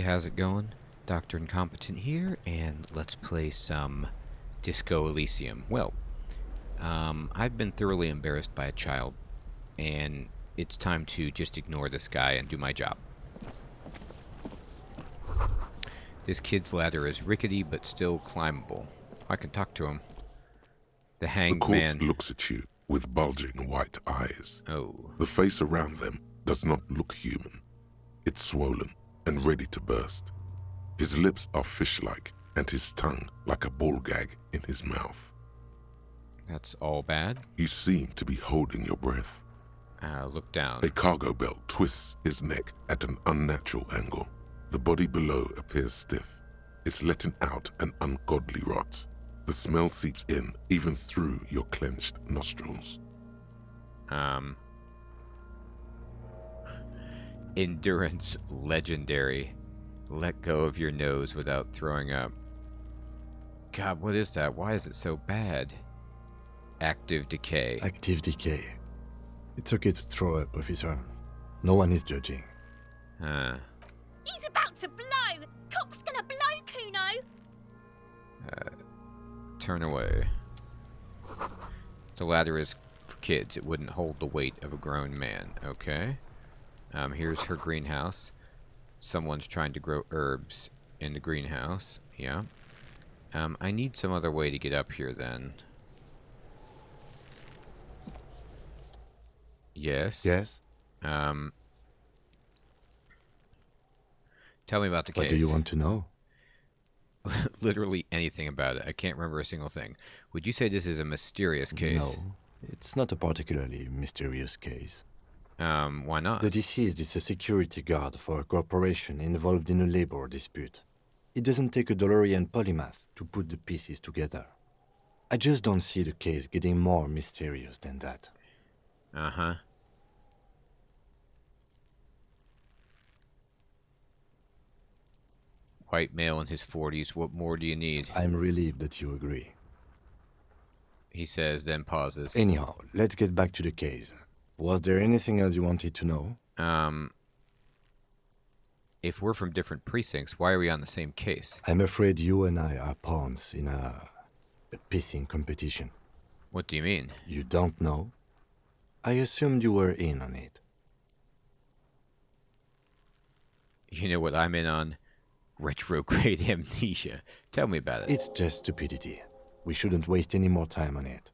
how's it going? Dr. Incompetent here, and let's play some Disco Elysium. Well, I've been thoroughly embarrassed by a child, and it's time to just ignore this guy and do my job. This kid's ladder is rickety, but still climbable. I can talk to him. The hanged The corpse man... looks at you with bulging white eyes. Oh. The face around them does not look human. It's swollen and ready to burst. His lips are fish-like, and his tongue like a ball gag in his mouth. That's all bad. You seem to be holding your breath. Look down. A cargo belt twists his neck at an unnatural angle. The body below appears stiff. It's letting out an ungodly rot. The smell seeps in, even through your clenched nostrils. Endurance legendary. Let go of your nose without throwing up. God, what is that? Why is it so bad? Active decay. Active decay. It's okay to throw up, officer. No one is judging. He's about to blow! Cock's gonna blow, Cuno! Turn away. The ladder is for kids. It wouldn't hold the weight of a grown man. Okay. Here's her greenhouse. Someone's trying to grow herbs in the greenhouse. Yeah. I need some other way to get up here then. Yes. Yes? Tell me about the case. What do you want to know? Literally anything about it. I can't remember a single thing. Would you say this is a mysterious case? No, it's not a particularly mysterious case. Why not? The deceased is a security guard for a corporation involved in a labor dispute. It doesn't take a DeLorean polymath to put the pieces together. I just don't see the case getting more mysterious than that. Uh-huh. White male in his 40s. What more do you need? I'm relieved that you agree. He says, then pauses. Anyhow, let's get back to the case. Was there anything else you wanted to know? If we're from different precincts, why are we on the same case? I'm afraid you and I are pawns in a pissing competition. What do you mean? You don't know? I assumed you were in on it. You know what I'm in on? Retrograde amnesia. Tell me about it. It's just stupidity. We shouldn't waste any more time on it.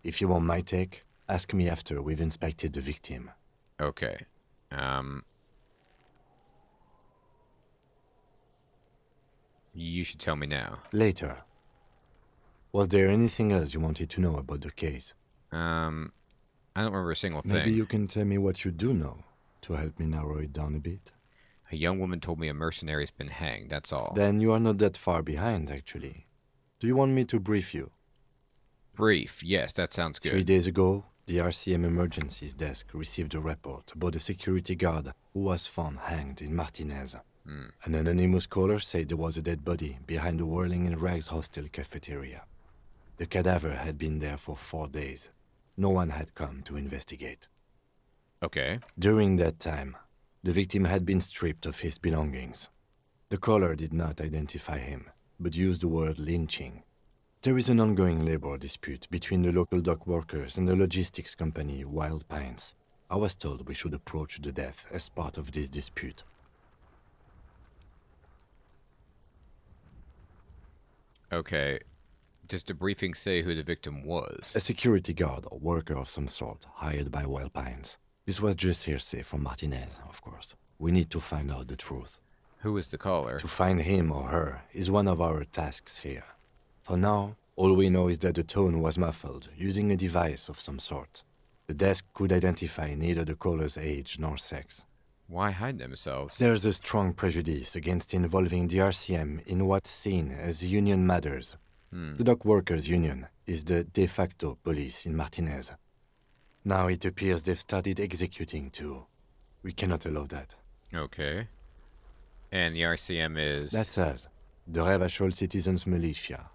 If you want my take, ask me after we've inspected the victim. Okay. You should tell me now. Later. Was there anything else you wanted to know about the case? I don't remember a single thing. Maybe you can tell me what you do know to help me narrow it down a bit. A young woman told me a mercenary's been hanged, that's all. Then you are not that far behind, actually. Do you want me to brief you? Brief, yes, that sounds good. 3 days ago, the RCM Emergencies Desk received a report about a security guard who was found hanged in Martinez. An anonymous caller said there was a dead body behind the Whirling in Rags hostel cafeteria. The cadaver had been there for 4 days. No one had come to investigate. Okay. During that time, the victim had been stripped of his belongings. The caller did not identify him, but used the word lynching. There is an ongoing labor dispute between the local dock workers and the logistics company Wild Pines. I was told we should approach the death as part of this dispute. Okay. Does the briefing say who the victim was? A security guard or worker of some sort, hired by Wild Pines. This was just hearsay from Martinez, of course. We need to find out the truth. Who was the caller? To find him or her is one of our tasks here. For now, all we know is that the tone was muffled, using a device of some sort. The desk could identify neither the caller's age nor sex. Why hide themselves? There's a strong prejudice against involving the RCM in what's seen as union matters. The dock workers' union is the de facto police in Martinez. Now it appears they've started executing too. We cannot allow that. Okay. And the RCM is... That's us. The Revachol Citizens Militia.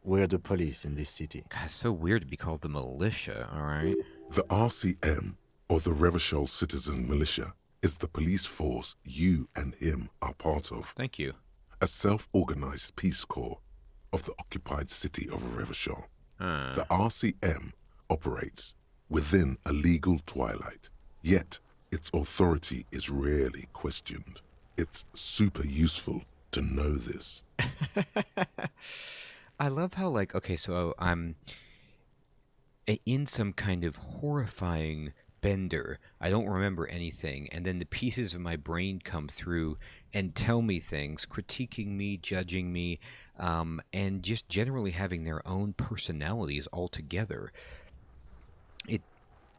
We're the police in this city. God, it's so weird to be called the militia, alright? The RCM, or the Revachol Citizen Militia, is the police force you and him are part of. Thank you. A self-organized Peace Corps of the occupied city of Revachol. The RCM operates within a legal twilight, yet its authority is rarely questioned. It's super useful to know this. I love how, like, okay, so I'm in some kind of horrifying bender. I don't remember anything, and then the pieces of my brain come through and tell me things, critiquing me, judging me, and just generally having their own personalities altogether.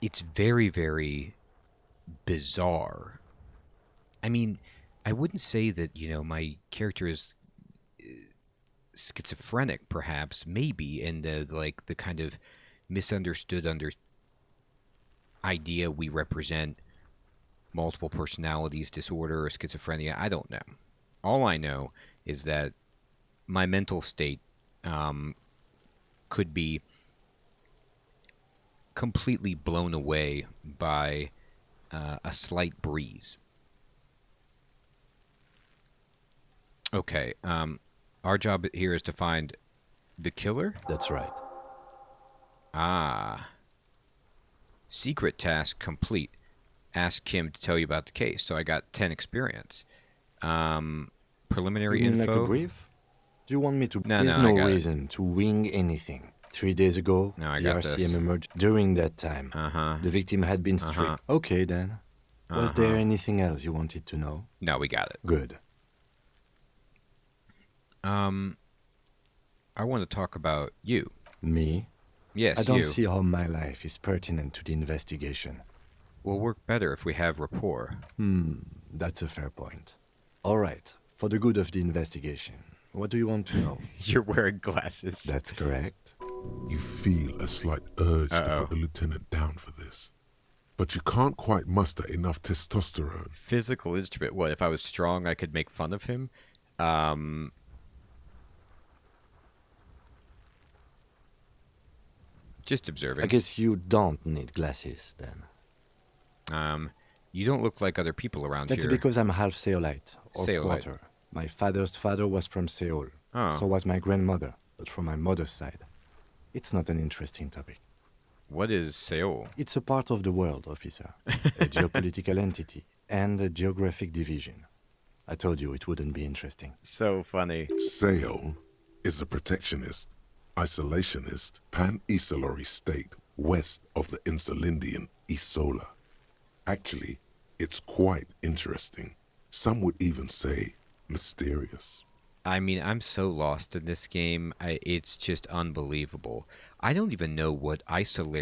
It's very, very bizarre. I mean, I wouldn't say that, my character is schizophrenic, perhaps, maybe, and the kind of misunderstood idea we represent multiple personalities disorder or schizophrenia. I don't know. All I know is that my mental state could be completely blown away by a slight breeze. Okay, our job here is to find the killer? That's right. Ah. Secret task complete. Ask Kim to tell you about the case. So I got 10 experience. Preliminary You mean info. like a brief? Do you want me to? No, There's no, I no got it. reason to wing anything. 3 days ago, No, I the got RCM this. emerged. During that time, the victim had been stripped. Okay, then. Was there anything else you wanted to know? No, we got it. Good. I want to talk about you. Me? Yes, I don't you. see how my life is pertinent to the investigation. Will work better if we have rapport. That's a fair point. All right. For the good of the investigation, what do you want to know? You're wearing glasses. That's correct. You feel a slight urge to put the lieutenant down for this. But you can't quite muster enough testosterone. Physical instrument. What, if I was strong, I could make fun of him? Just observing. I guess you don't need glasses, then. You don't look like other people around That's here. because I'm half Seolite, or Seolite. quarter. My father's father was from Seoul. Oh. So was my grandmother, but from my mother's side. It's not an interesting topic. What is Seoul? It's a part of the world, officer. A geopolitical entity and a geographic division. I told you it wouldn't be interesting. So funny. Seoul is a protectionist, isolationist, pan-Isolari state west of the Insulindian Isola. Actually, it's quite interesting. Some would even say mysterious. I mean, I'm so lost in this game. It's just unbelievable. I don't even know what Isola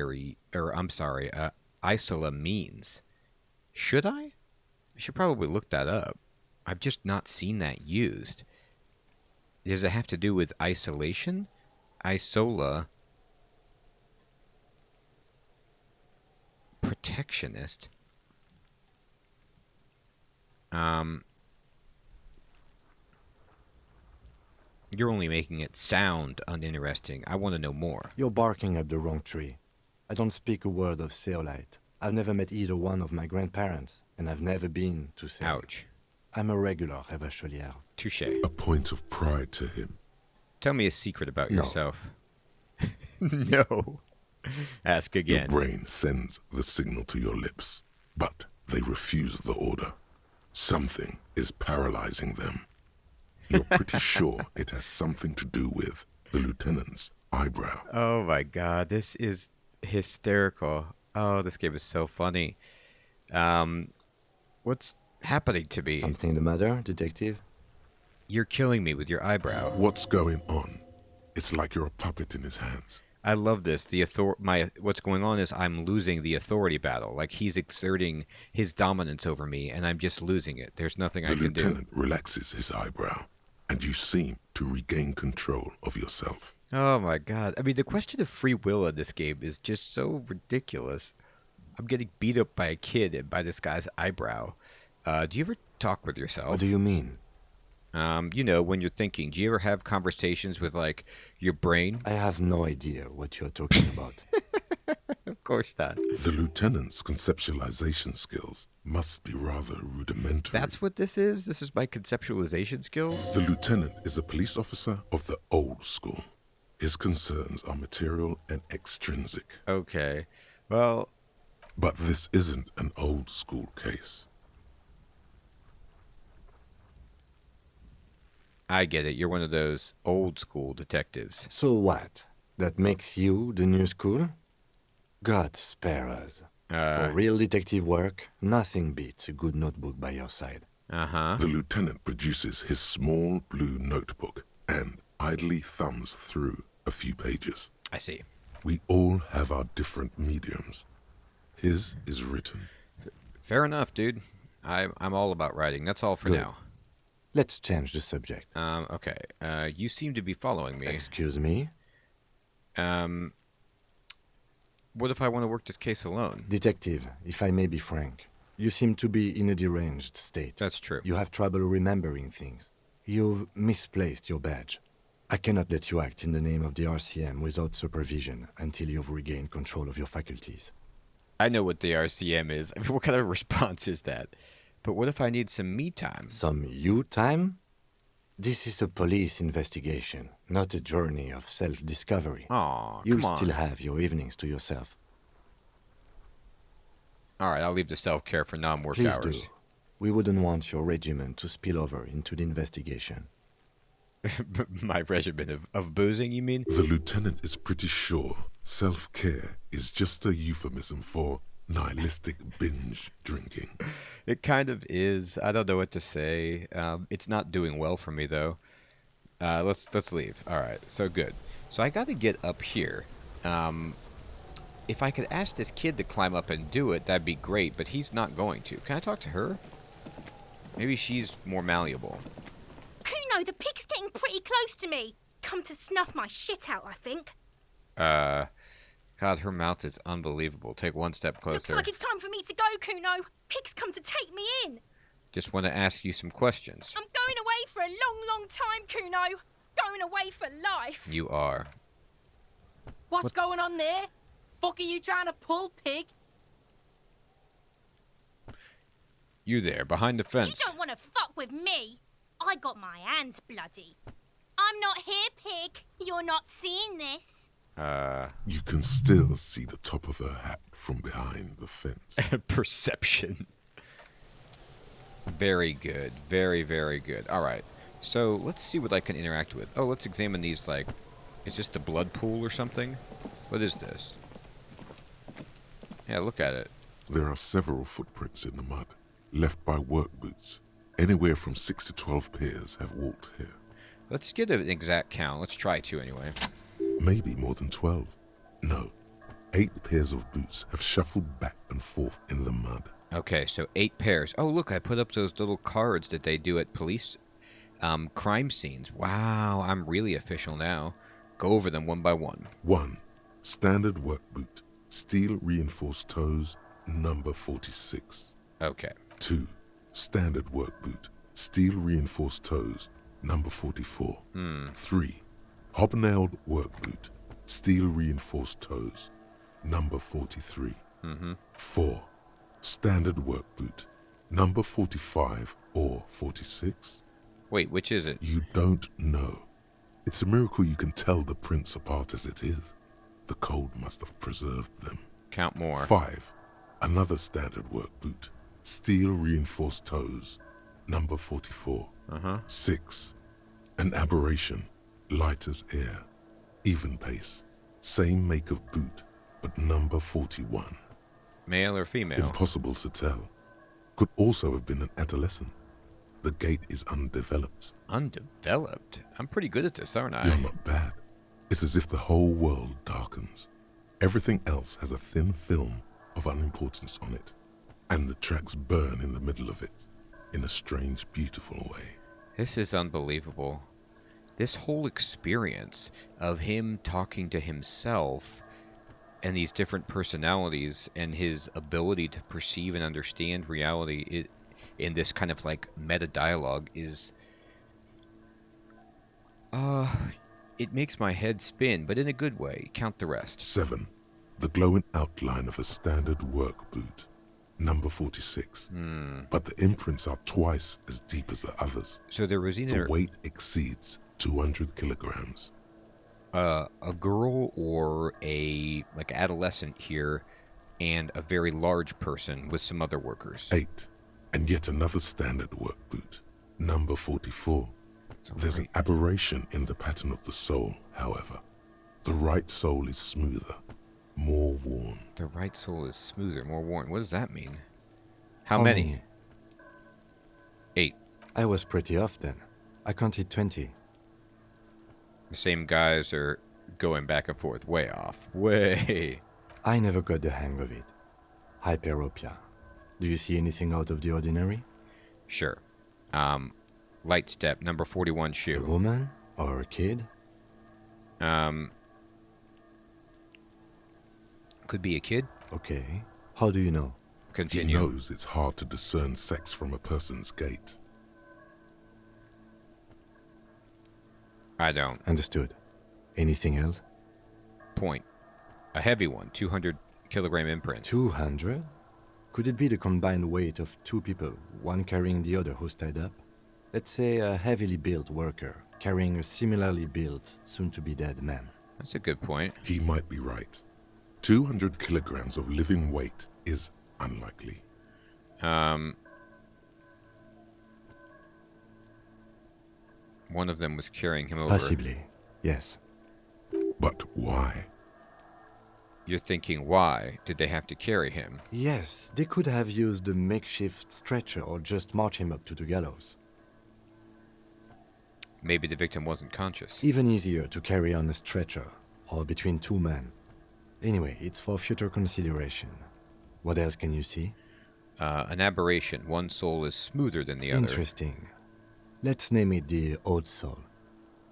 means. Should I? I should probably look that up. I've just not seen that used. Does it have to do with isolation? Isola. Protectionist. You're only making it sound uninteresting. I want to know more. You're barking up the wrong tree. I don't speak a word of Seolite. I've never met either one of my grandparents, and I've never been to Seoul. Ouch. I'm a regular Revacholier. Touché. A point of pride to him. Tell me a secret about No. yourself. No. Ask Your again. brain sends the signal to your lips, but they refuse the order. Something is paralyzing them. You're pretty sure it has something to do with the lieutenant's eyebrow. Oh my god, this is hysterical. Oh, this game is so funny. What's happening to me? Something the matter, detective? You're killing me with your eyebrow. What's going on? It's like you're a puppet in his hands. I love this. What's going on is I'm losing the authority battle. Like he's exerting his dominance over me, and I'm just losing it. There's nothing I The can do. lieutenant relaxes his eyebrow, and you seem to regain control of yourself. Oh my god. I mean, the question of free will in this game is just so ridiculous. I'm getting beat up by a kid and by this guy's eyebrow. Do you ever talk with yourself? What do you mean? When you're thinking, do you ever have conversations with, like, your brain? I have no idea what you're talking about. Of course not. The lieutenant's conceptualization skills must be rather rudimentary. That's what this is? This is my conceptualization skills? The lieutenant is a police officer of the old school. His concerns are material and extrinsic. Okay. Well, But this isn't an old school case. I get it. You're one of those old school detectives. So what? That makes you the new school? God spare us. For real detective work, nothing beats a good notebook by your side. Uh-huh. The lieutenant produces his small blue notebook and idly thumbs through a few pages. I see. We all have our different mediums. His is written. Fair enough, dude. I'm all about writing. That's all for Good. now. Let's change the subject. Okay. You seem to be following me. Excuse me? What if I want to work this case alone? Detective, if I may be frank, you seem to be in a deranged state. That's true. You have trouble remembering things. You've misplaced your badge. I cannot let you act in the name of the RCM without supervision until you've regained control of your faculties. I know what the RCM is. I mean, what kind of response is that? But what if I need some me time? Some you time? This is a police investigation, not a journey of self-discovery. Aw, You'll come on. still have your evenings to yourself. All right, I'll leave the self-care for non-work Please hours. do. We wouldn't want your regiment to spill over into the investigation. My regimen of boozing, you mean? The lieutenant is pretty sure self-care is just a euphemism for nihilistic binge drinking. It kind of is. I don't know what to say. It's not doing well for me, though. Let's leave. All right, so good. So I got to get up here. If I could ask this kid to climb up and do it, that'd be great, but he's not going to. Can I talk to her? Maybe she's more malleable. Cuno, the pig's getting pretty close to me. Come to snuff my shit out, I think. God, her mouth is unbelievable. Take one step Looks closer. like it's time for me to go, Cuno. Pig's come to take me in. Just want to ask you some questions. I'm going away for a long, long time, Cuno. Going away for life. You are. What's going on there? Fuck are you trying to pull, pig? You there, behind the You fence. don't want to fuck with me. I got my hands bloody. I'm not here, pig. You're not seeing this. You can still see the top of her hat from behind the fence. Perception. Very good. Very, very good. All right. So let's see what I can interact with. Oh, let's examine these, like... Is this the blood pool or something? What is this? Yeah, look at it. There are several footprints in the mud, left by work boots. Anywhere from 6 to 12 pairs have walked here. Let's get an exact count. Let's try to, anyway. Maybe more than 12. No, 8 pairs of boots have shuffled back and forth in the mud. Okay, so 8 pairs. Oh, look, I put up those little cards that they do at police crime scenes. Wow, I'm really official now. Go over them one by one. 1. Standard work boot, steel reinforced toes, number 46. Okay. 2. Standard work boot, steel reinforced toes, number 44. 3. Hobnailed work boot, steel reinforced toes, number 43. 4. Standard work boot, number 45 or 46. Wait, which is it? You don't know. It's a miracle you can tell the prints apart as it is. The cold must have preserved them. Count more. 5. Another standard work boot, steel reinforced toes, number 44. 6. An aberration, light as air, even pace, same make of boot, but number 41. Male or female? Impossible to tell. Could also have been an adolescent. The gait is undeveloped. Undeveloped? I'm pretty good at this, aren't I? You're not bad. It's as if the whole world darkens. Everything else has a thin film of unimportance on it, and the tracks burn in the middle of it, in a strange, beautiful way. This is unbelievable. This whole experience of him talking to himself and these different personalities and his ability to perceive and understand reality in this kind of like meta dialogue is it makes my head spin, but in a good way. Count the rest. 7. the glowing outline of a standard work boot, number 46. But the imprints are twice as deep as the others. So there was The either weight exceeds 200 kilograms. a girl or a like adolescent here, and a very large person with some other workers. 8. And yet another standard work boot, number 44. There's an aberration in the pattern of the sole, however. The right sole is smoother, more worn. The right sole is smoother, more worn. What does that mean? How many? 8. I was pretty off then. I counted 20. The same guys are going back and forth. Way off. Way. I never got the hang of it. Hyperopia. Do you see anything out of the ordinary? Sure. Light step, number 41 A shoe. woman? Or a kid? Could be a kid. Okay. How do you know? He Continue. knows it's hard to discern sex from a person's gait. I don't. Understood. Anything else? Point. A heavy one, 200 kilogram imprint. 200? Could it be the combined weight of two people, one carrying the other who's tied up? Let's say a heavily built worker carrying a similarly built, soon-to-be-dead man. That's a good point. He might be right. 200 kilograms of living weight is unlikely. One of them was carrying him over. Possibly, yes. But why? You're thinking, why did they have to carry him? Yes, they could have used a makeshift stretcher or just march him up to the gallows. Maybe the victim wasn't conscious. Even easier to carry on a stretcher, or between two men. Anyway, it's for future consideration. What else can you see? An aberration. One sole is smoother than the other. Interesting. Let's name it the odd sole.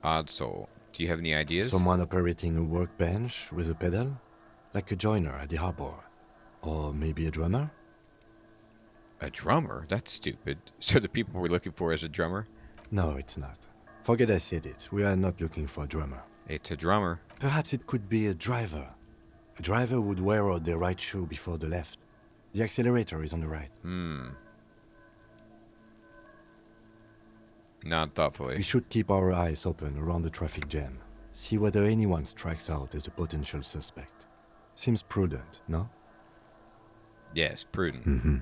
Odd sole. Do you have any ideas? Someone operating a workbench with a pedal? Like a joiner at the harbor. Or maybe a drummer? A drummer? That's stupid. So the people we're looking for is a drummer? No, it's not. Forget I said it. We are not looking for a drummer. It's a drummer. Perhaps it could be a driver. A driver would wear out their right shoe before the left. The accelerator is on the right. Not thoughtfully. We should keep our eyes open around the traffic jam. See whether anyone strikes out as a potential suspect. Seems prudent, no? Yes, prudent. Mm-hmm.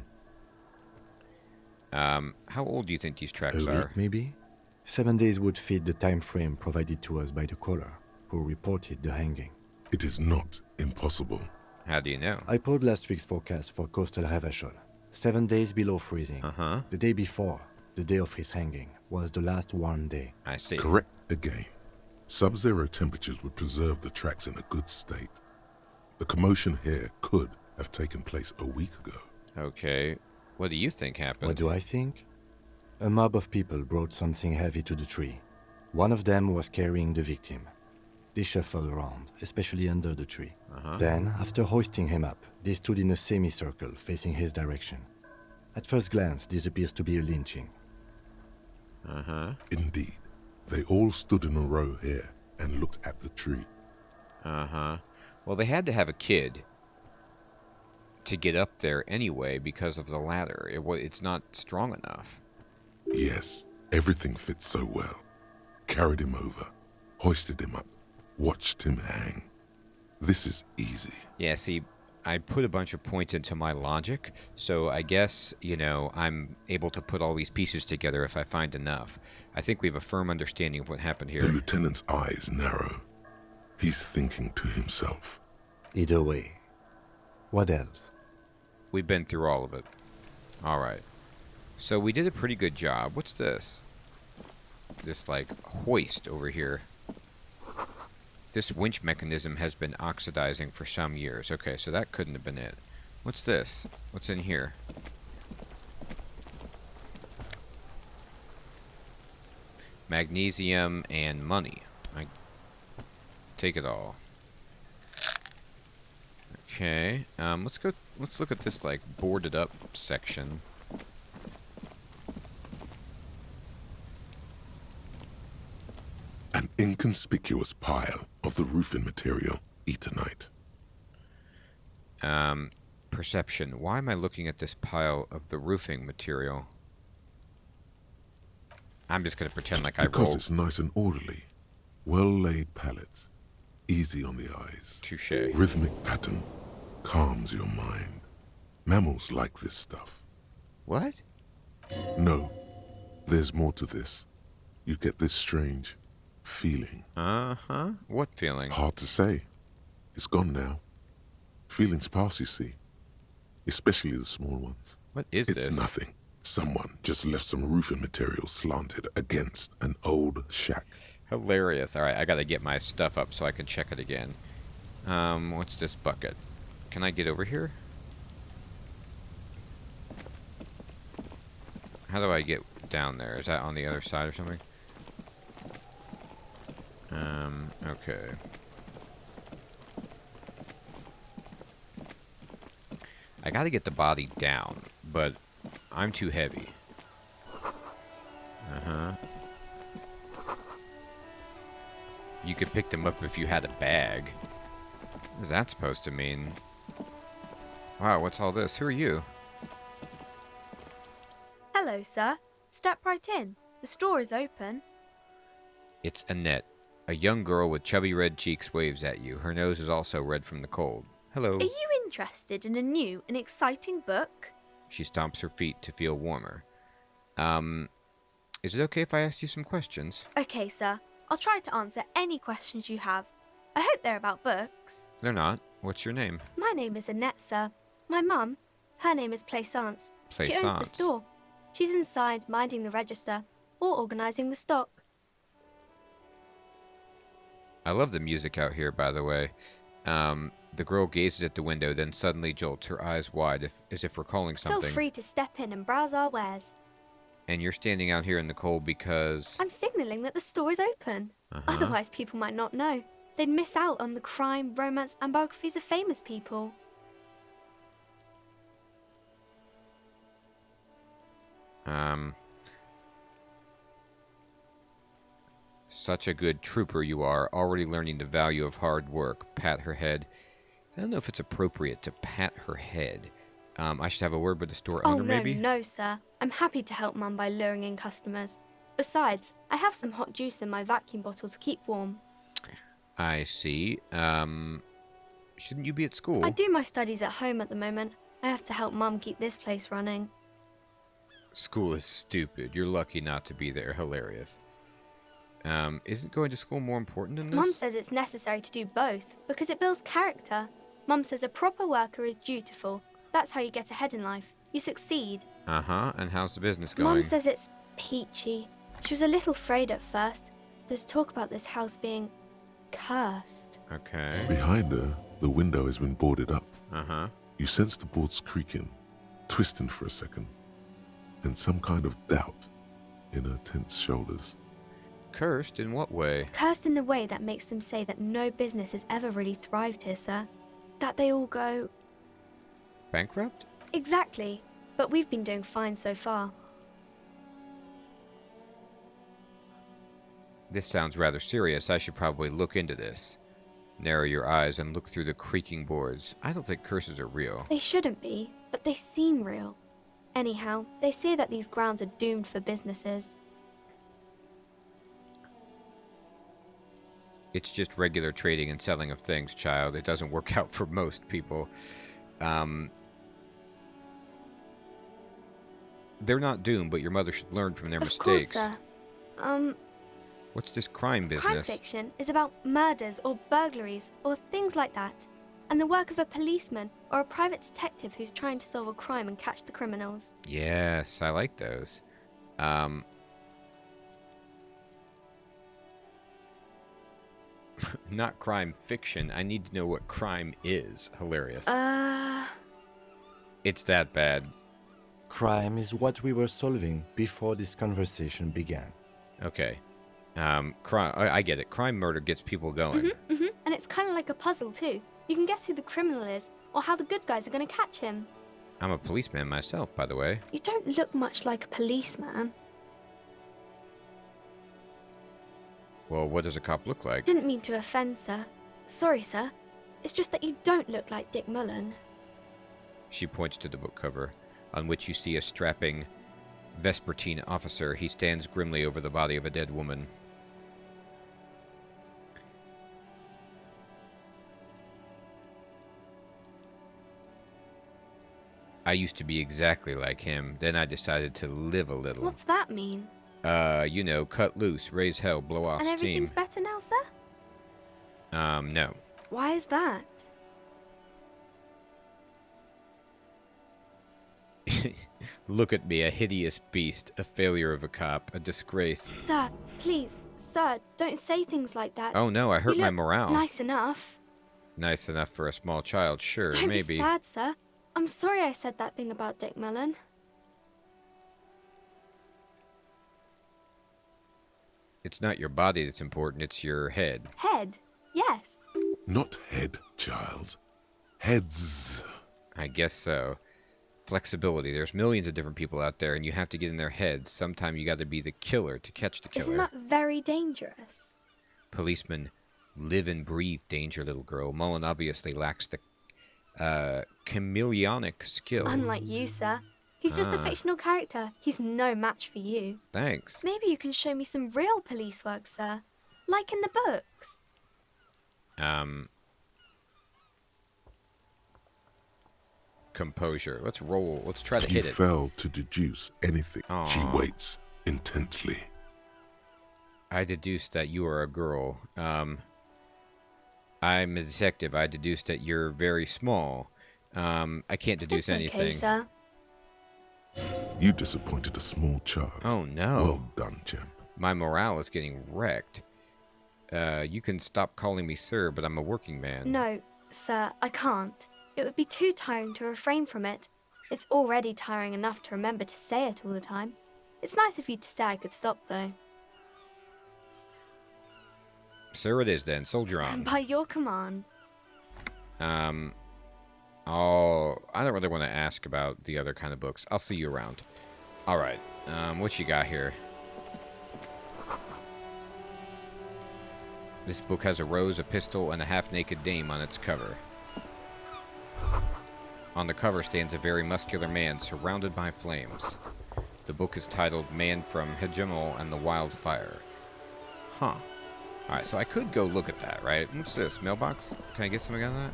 How old do you think these tracks A are? week, maybe? 7 days would fit the time frame provided to us by the caller, who reported the hanging. It is not impossible. How do you know? I pulled last week's forecast for coastal Havashol. 7 days below freezing. Uh-huh. The day before, the day of his hanging, was the last warm day. I see. Correct again. Sub-zero temperatures would preserve the tracks in a good state. The commotion here could have taken place a week ago. Okay. What do you think happened? What do I think? A mob of people brought something heavy to the tree. One of them was carrying the victim. They shuffled around, especially under the tree. Then, after hoisting him up, they stood in a semicircle facing his direction. At first glance, this appears to be a lynching. Indeed, they all stood in a row here and looked at the tree. Well, they had to have a kid to get up there anyway because of the ladder. It's not strong enough. Yes, everything fits so well. Carried him over, hoisted him up, watched him hang. This is easy. Yeah, see, I put a bunch of points into my logic, so I guess, I'm able to put all these pieces together if I find enough. I think we have a firm understanding of what happened The here. lieutenant's eyes narrow. He's thinking to himself. Either way. What else? We've been through all of it. All right. So we did a pretty good job. What's this? This, hoist over here. This winch mechanism has been oxidizing for some years. Okay, so that couldn't have been it. What's this? What's in here? Magnesium and money. I take it all. Okay, let's look at this, boarded up section. An inconspicuous pile of the roofing material, Eternite. Perception. Why am I looking at this pile of the roofing material? I'm just going to pretend like I Because rolled. it's nice and orderly. Well-laid pallets. Easy on the eyes. Touche. Rhythmic pattern. Calms your mind. Mammals like this stuff. What? No. There's more to this. You get this strange feeling. Uh-huh. What feeling? Hard to say. It's gone now. Feelings pass, you see. Especially the small ones. What is It's this? nothing. Someone just left some roofing material slanted against an old shack. Hilarious. Alright, I gotta get my stuff up so I can check it again. What's this bucket? Can I get over here? How do I get down there? Is that on the other side or something? Okay. I gotta get the body down, but I'm too heavy. Uh-huh. You could pick them up if you had a bag. What is that supposed to mean? Wow, what's all this? Who are you? Hello, sir. Step right in. The store is open. It's Annette. A young girl with chubby red cheeks waves at you. Her nose is also red from the cold. Hello. Are you interested in a new and exciting book? She stomps her feet to feel warmer. Is it okay if I ask you some questions? Okay, sir. I'll try to answer any questions you have. I hope they're about books. They're not. What's your name? My name is Annette, sir. My mum, her name is Plaisance. She owns the Plaisance. store. She's inside minding the register or organising the stock. I love the music out here, by the way. The girl gazes at the window, then suddenly jolts, her eyes wide, as if recalling something. Feel free to step in and browse our wares. And you're standing out here in the cold because... I'm signalling that the store is open. Uh-huh. Otherwise, people might not know. They'd miss out on the crime, romance, and biographies of famous people. Such a good trooper you are, already learning the value of hard work. Pat her head. I don't know if it's appropriate to pat her head. I should have a word with the store owner, maybe? No, sir. I'm happy to help Mum by luring in customers. Besides, I have some hot juice in my vacuum bottle to keep warm. I see. Shouldn't you be at school? I do my studies at home at the moment. I have to help Mum keep this place running. School is stupid. You're lucky not to be there. Hilarious. Isn't going to school more important than this? Mum says it's necessary to do both because it builds character. Mum says a proper worker is dutiful. That's how you get ahead in life. You succeed. Uh-huh. And how's the business going? Mum says it's peachy. She was a little afraid at first. There's talk about this house being cursed. Okay. Behind her, the window has been boarded up. Uh-huh. You sense the boards creaking, twisting for a second, and some kind of doubt in her tense shoulders. Cursed? In what way? Cursed in the way that makes them say that no business has ever really thrived here, sir. That they all go... Bankrupt? Exactly. But we've been doing fine so far. This sounds rather serious. I should probably look into this. Narrow your eyes and look through the creaking boards. I don't think curses are real. They shouldn't be, but they seem real. Anyhow, they say that these grounds are doomed for businesses. It's just regular trading and selling of things, child. It doesn't work out for most people. They're not doomed, but your mother should learn from their mistakes. Of course, sir. What's this crime business? Crime fiction is about murders or burglaries or things like that, and the work of a policeman or a private detective who's trying to solve a crime and catch the criminals. Yes, I like those. Not crime fiction. I need to know what crime is. Hilarious. It's that bad. Crime is what we were solving before this conversation began. Okay. Crime. I get it. Crime murder gets people going. And it's kind of like a puzzle too. You can guess who the criminal is or how the good guys are going to catch him. I'm a policeman myself, by the way. You don't look much like a policeman. Well, what does a cop look like? Didn't mean to offend, sir. Sorry, sir. It's just that you don't look like Dick Mullen. She points to the book cover, on which you see a strapping Vespertine officer. He stands grimly over the body of a dead woman. I used to be exactly like him. Then I decided to live a little. What's that mean? You know, cut loose, raise hell, blow off And steam. everything's better now, sir? No. Why is that? Look at me, a hideous beast, a failure of a cop, a disgrace. Sir, please, sir, don't say things like that. Oh no, I hurt You my look morale. Nice enough. Nice enough for a small child, sure, Don't maybe. be sad, sir. I'm sorry I said that thing about Dick Mellon. It's not your body that's important, it's your head. Head? Yes. Not head, child. Heads. I guess so. Flexibility. There's millions of different people out there, and you have to get in their heads. Sometime you gotta be the killer to catch the killer. Isn't that very dangerous? Policemen live and breathe danger, little girl. Mullen obviously lacks the chameleonic skill. Unlike you, sir. He's just a fictional character. He's no match for you. Thanks. Maybe you can show me some real police work, sir. Like in the books. Composure. Let's roll. Let's try to You hit it. fail to deduce anything. She Aw. waits intently. I deduced that you are a girl. I'm a detective. I deduced that you're very small. I can't deduce It's anything. okay, sir. You disappointed a small child. Oh no. Well done, Jem. My morale is getting wrecked. You can stop calling me sir, but I'm a working man. No, sir, I can't. It would be too tiring to refrain from it. It's already tiring enough to remember to say it all the time. It's nice of you to say I could stop, though. Sir it is then. Soldier on. By your command. I don't really want to ask about the other kind of books. I'll see you around. Alright. What you got here? This book has a rose, a pistol, and a half-naked dame on its cover. On the cover stands a very muscular man surrounded by flames. The book is titled Man from Hegemal and the Wildfire. Huh. Alright, so I could go look at that, right? What's this? Mailbox? Can I get something out of that?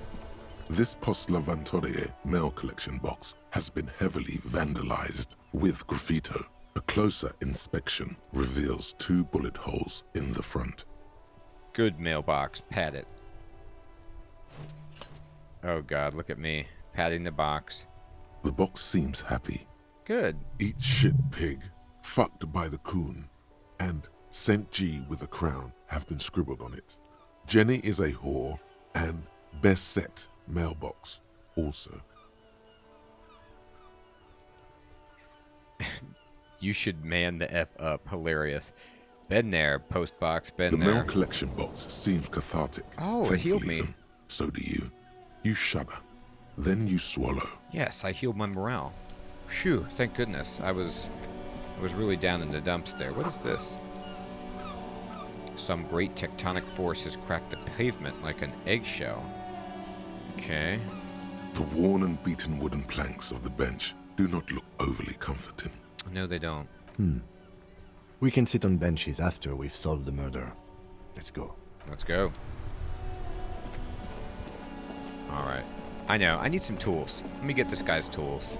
This Post Lavantorie mail collection box has been heavily vandalized with graffito. A closer inspection reveals 2 bullet holes in the front. Good mailbox. Pat it. Oh god, look at me. Patting the box. The box seems happy. Good. Eat shit, pig. Fucked by the coon. And St. G with a crown have been scribbled on it. Jenny is a whore, and best set mailbox also. You should man the F up. Hilarious. Been there, postbox. Been The there. mail collection box seems cathartic. Oh, it healed Thankfully, me. So do you. You shudder. Then you swallow. Yes, I healed my morale. Phew, thank goodness. I was really down in the dumps there. What is this? Some great tectonic force has cracked the pavement like an eggshell. Okay. The worn and beaten wooden planks of the bench do not look overly comforting. No, they don't. We can sit on benches after we've solved the murder. Let's go. Let's go. Alright. I know, I need some tools. Let me get this guy's tools.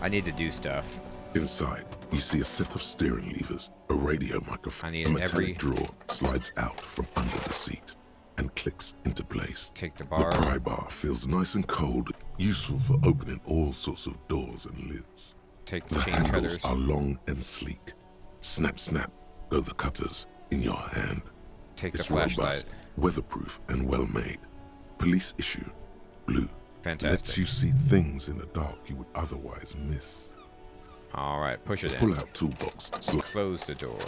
I need to do stuff. Inside, you see a set of steering levers, a radio microphone. I need a metallic every- drawer slides out from under the seat and clicks into place. Take the The bar. pry bar feels nice and cold, useful for opening all sorts of doors and lids. Take the The chain handles cutters. are long and sleek. Snap, snap, go the cutters in your hand. Take the It's flashlight. robust, weatherproof, and well made. Police issue, blue. Lets Fantastic. you see things in the dark you would otherwise miss. Alright, push it Pull in. out toolbox, slide. Close the door.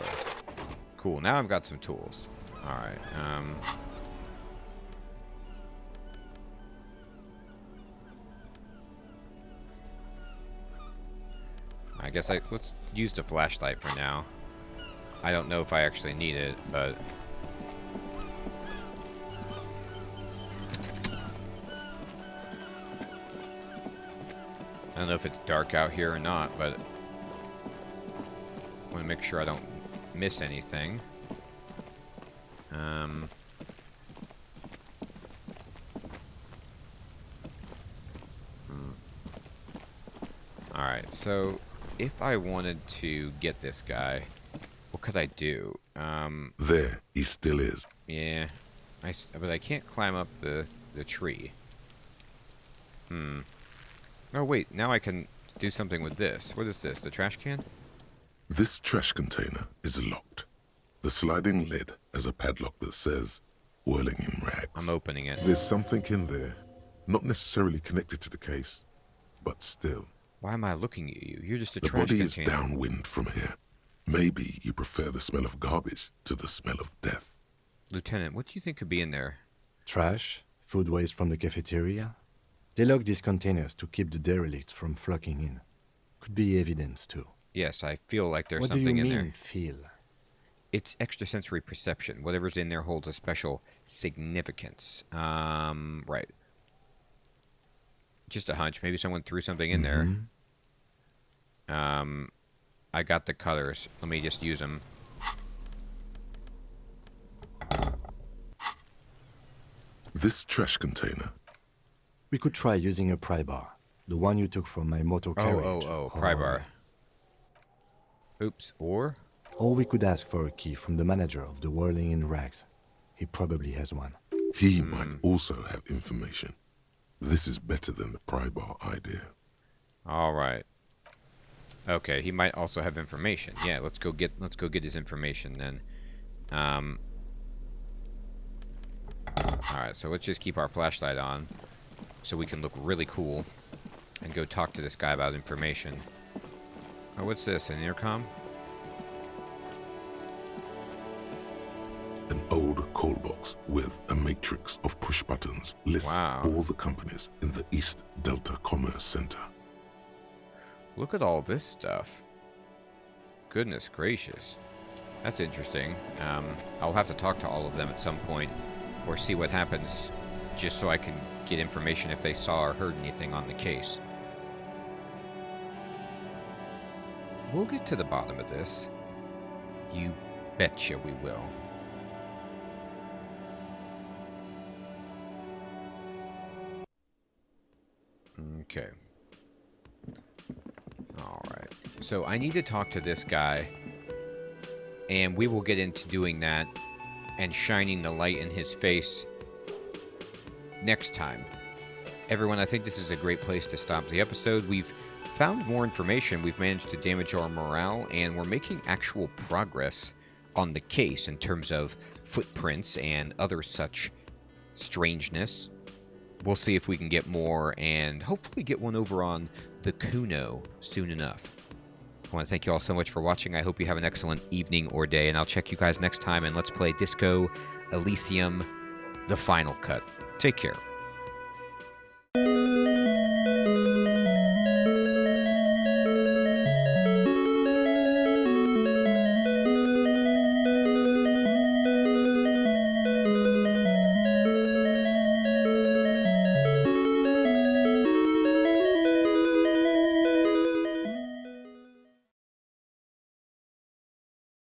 Cool, now I've got some tools. Alright, I guess let's use the flashlight for now. I don't know if I actually need it, but... don't know if it's dark out here or not, but I want to make sure I don't miss anything. Alright, so if I wanted to get this guy, what could I do? There he still is. Yeah, but I can't climb up the tree. Oh wait, now I can do something with this. What is this, the trash can? This trash container is locked. The sliding lid has a padlock that says, whirling in rags. I'm opening it. There's something in there, not necessarily connected to the case, but still. Why am I looking at you? You're just a The trash body container. is downwind from here. Maybe you prefer the smell of garbage to the smell of death. Lieutenant, what do you think could be in there? Trash, food waste from the cafeteria. They lock these containers to keep the derelicts from flocking in. Could be evidence too. Yes, I feel like there's What do something you in mean, there. feel? It's extrasensory perception. Whatever's in there holds a special significance. Right. Just a hunch. Maybe someone threw something in there. I got the cutters. Let me just use them. This trash container. We could try using a pry bar. The one you took from my motor carriage. Pry bar. Oops, or? Or we could ask for a key from the manager of the Whirling in Rags. He probably has one. He might also have information. This is better than the pry bar idea. Alright. Okay, he might also have information. Yeah, let's go get his information then. Alright, so let's just keep our flashlight on so we can look really cool and go talk to this guy about information. Oh, what's this? An intercom? An old call box with a matrix of push buttons lists all the companies in the East Delta Commerce Center. Look at all this stuff. Goodness gracious. That's interesting. I'll have to talk to all of them at some point or see what happens just so I can get information if they saw or heard anything on the case. We'll get to the bottom of this. You betcha we will. Okay. Alright. So I need to talk to this guy, and we will get into doing that and shining the light in his face next time. Everyone, I think this is a great place to stop the episode. We've found more information. We've managed to damage our morale, and we're making actual progress on the case in terms of footprints and other such strangeness. We'll see if we can get more and hopefully get one over on the Cuno soon enough. I want to thank you all so much for watching. I hope you have an excellent evening or day, and I'll check you guys next time, and let's play Disco Elysium, the final cut. Take care.